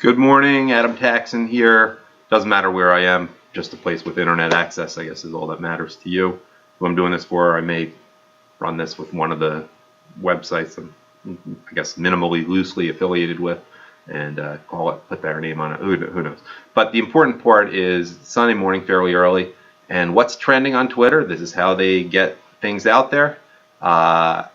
Good morning, Adam Taxon here. Doesn't matter where I am, just a place with internet access, I guess, is all that matters to you. Who I'm doing this for, I may run this with one of the websites I'm, I guess, minimally, loosely affiliated with, and put their name on it. Who knows? But the important part is Sunday morning, fairly early, and what's trending on Twitter? This is how they get things out there. Hashtag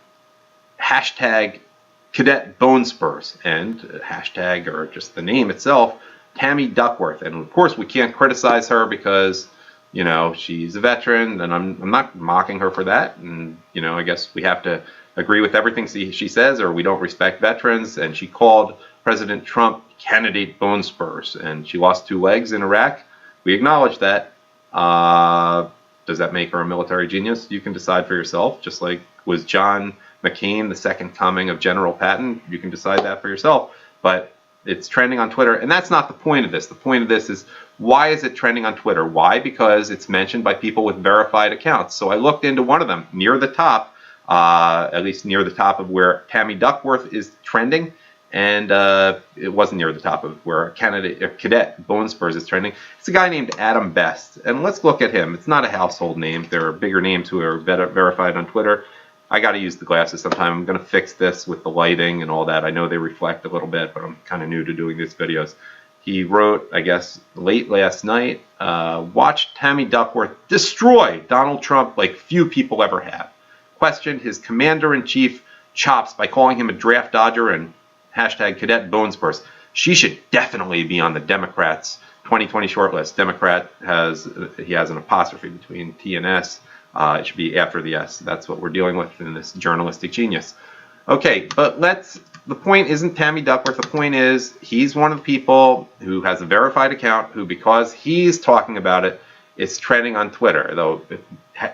Cadet Bone Spurs, and hashtag, or just the name itself, Tammy Duckworth. And of course we can't criticize her because, you know, she's a veteran, and I'm not mocking her for that. And, you know, I guess we have to agree with everything she says, or we don't respect veterans. And she called President Trump candidate bone spurs, and she lost 2 legs in Iraq. We acknowledge that. Does that make her a military genius? You can decide for yourself, just like was John McCain the second coming of General Patton. You can decide that for yourself, but it's trending on Twitter, and that's not the point of this. The point of this is, why is it trending on Twitter? Why? Because it's mentioned by people with verified accounts. So I looked into one of them near the top, at least near the top of where Tammy Duckworth is trending, and it wasn't near the top of where Cadet Bone Spurs is trending. It's a guy named Adam Best, and let's look at him. It's not a household name. There are bigger names who are verified on Twitter. I got to use the glasses sometime. I'm going to fix this with the lighting and all that. I know they reflect a little bit, but I'm kind of new to doing these videos. He wrote, I guess, late last night, watch Tammy Duckworth destroy Donald Trump like few people ever have. Questioned his commander-in-chief chops by calling him a draft dodger and hashtag Cadet Bone Spurs. She should definitely be on the Democrats' 2020 shortlist. Democrat has an apostrophe between T and S. It should be after the S. That's what we're dealing with in this journalistic genius. Okay, but the point isn't Tammy Duckworth. The point is, he's one of the people who has a verified account who, because he's talking about it, it's trending on Twitter. Though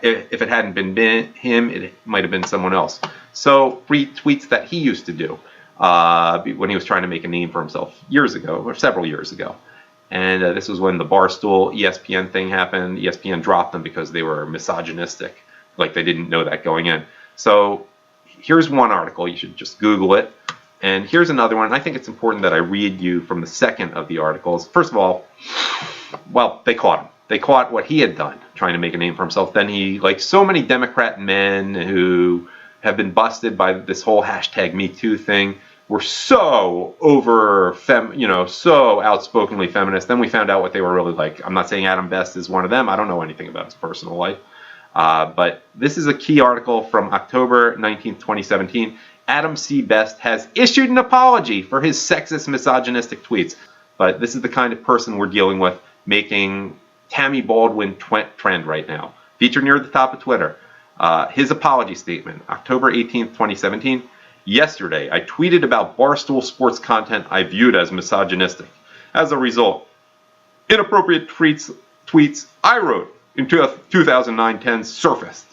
if it hadn't been him, it might have been someone else. So retweets that he used to do when he was trying to make a name for himself years ago, or several years ago. And this was when the Barstool ESPN thing happened. ESPN dropped them because they were misogynistic. Like, they didn't know that going in. So here's one article. You should just Google it. And here's another one. I think it's important that I read you from the second of the articles. First of all, well, they caught him. They caught what he had done, trying to make a name for himself. Then he, like so many Democrat men who have been busted by this whole hashtag Me Too thing, were so so outspokenly feminist. Then we found out what they were really like. I'm not saying Adam Best is one of them. I don't know anything about his personal life. But this is a key article from October 19th, 2017. Adam C. Best has issued an apology for his sexist, misogynistic tweets. But this is the kind of person we're dealing with, making Tammy Baldwin trend right now. Featured near the top of Twitter. His apology statement, October 18th, 2017. Yesterday, I tweeted about Barstool Sports content I viewed as misogynistic. As a result, inappropriate tweets I wrote in 2009-10 surfaced.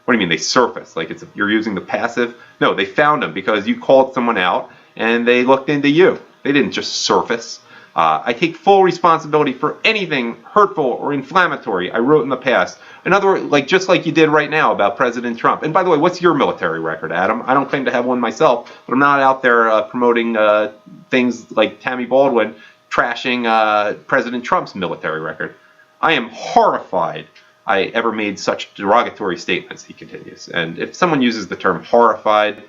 What do you mean they surfaced? Like you're using the passive? No, they found them because you called someone out and they looked into you. They didn't just surface. I take full responsibility for anything hurtful or inflammatory I wrote in the past. In other words, just like you did right now about President Trump. And by the way, what's your military record, Adam? I don't claim to have one myself, but I'm not out there promoting things like Tammy Baldwin trashing President Trump's military record. I am horrified I ever made such derogatory statements, he continues. And if someone uses the term horrified,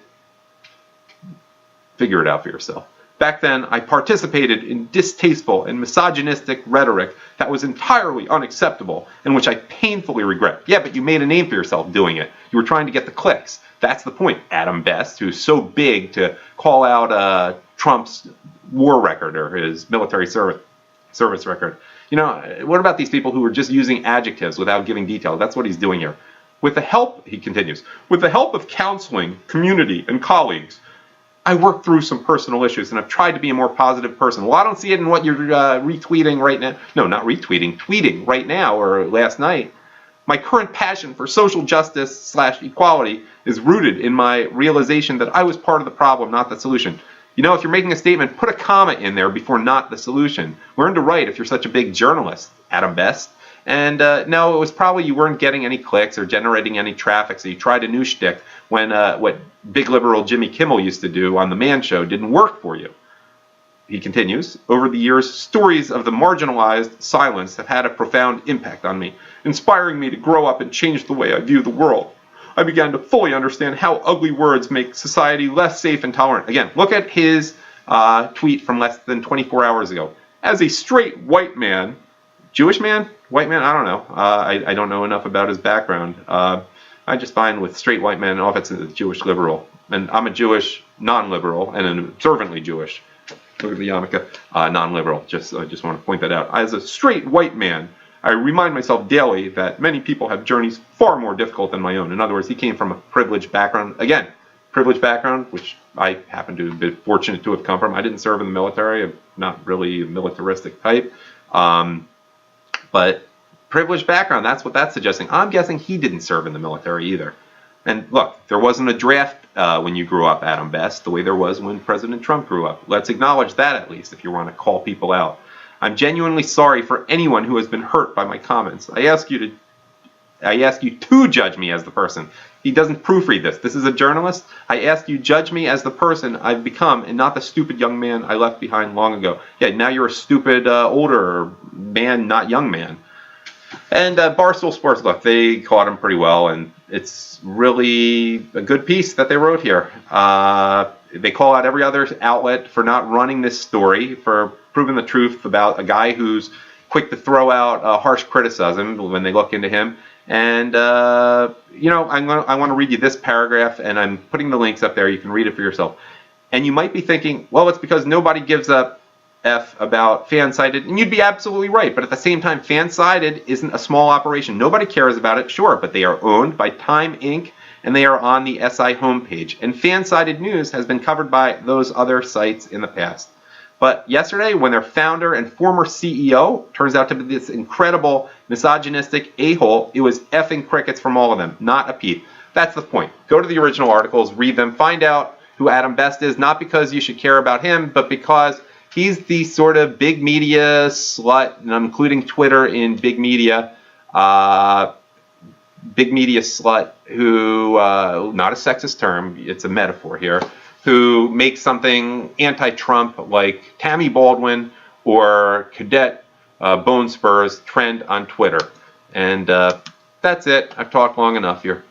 figure it out for yourself. Back then, I participated in distasteful and misogynistic rhetoric that was entirely unacceptable and which I painfully regret. Yeah, but you made a name for yourself doing it. You were trying to get the clicks. That's the point. Adam Best, who's so big to call out Trump's war record or his military service record. You know, what about these people who are just using adjectives without giving detail? That's what he's doing here. With the help, he continues, with the help of counseling, community, and colleagues, I worked through some personal issues and I've tried to be a more positive person. Well, I don't see it in what you're retweeting right now. No, not retweeting, tweeting right now or last night. My current passion for social justice / equality is rooted in my realization that I was part of the problem, not the solution. You know, if you're making a statement, put a comma in there before not the solution. Learn to write if you're such a big journalist, Adam Best. And no, it was probably you weren't getting any clicks or generating any traffic, so you tried a new shtick when what big liberal Jimmy Kimmel used to do on The Man Show didn't work for you. he continues, over the years, stories of the marginalized silenced have had a profound impact on me, inspiring me to grow up and change the way I view the world. I began to fully understand how ugly words make society less safe and tolerant. Again, look at his tweet from less than 24 hours ago. As a straight white man, Jewish man? White man? I don't know. I don't know enough about his background. I just find with straight white men, all it's a Jewish liberal. And I'm a Jewish non-liberal and an observantly Jewish. Look at the yarmulke. Non-liberal. I just want to point that out. As a straight white man, I remind myself daily that many people have journeys far more difficult than my own. In other words, he came from a privileged background. Again, privileged background, which I happen to have been fortunate to have come from. I didn't serve in the military. I'm not really a militaristic type. But privileged background, that's what that's suggesting. I'm guessing he didn't serve in the military either. And look, there wasn't a draft when you grew up, Adam Best, the way there was when President Trump grew up. Let's acknowledge that at least if you want to call people out. I'm genuinely sorry for anyone who has been hurt by my comments. I ask you to judge me as the person. He doesn't proofread this. This is a journalist. I ask you judge me as the person I've become and not the stupid young man I left behind long ago. Yeah, now you're a stupid older man, not young man. And Barstool Sports, look, they caught him pretty well, and it's really a good piece that they wrote here. They call out every other outlet for not running this story, for proving the truth about a guy who's quick to throw out harsh criticism when they look into him. And, I want to read you this paragraph, and I'm putting the links up there. You can read it for yourself. And you might be thinking, well, it's because nobody gives a F about Fansided, and you'd be absolutely right. But at the same time, Fansided isn't a small operation. Nobody cares about it, sure, but they are owned by Time Inc., and they are on the SI homepage. And Fansided News has been covered by those other sites in the past. But yesterday, when their founder and former CEO turns out to be this incredible misogynistic a-hole, it was effing crickets from all of them, not a peep. That's the point. Go to the original articles, read them, find out who Adam Best is, not because you should care about him, but because he's the sort of big media slut, and I'm including Twitter in big media slut who, not a sexist term, it's a metaphor here, who makes something anti-Trump like Tammy Baldwin or Cadet Bone Spurs trend on Twitter. And that's it. I've talked long enough here.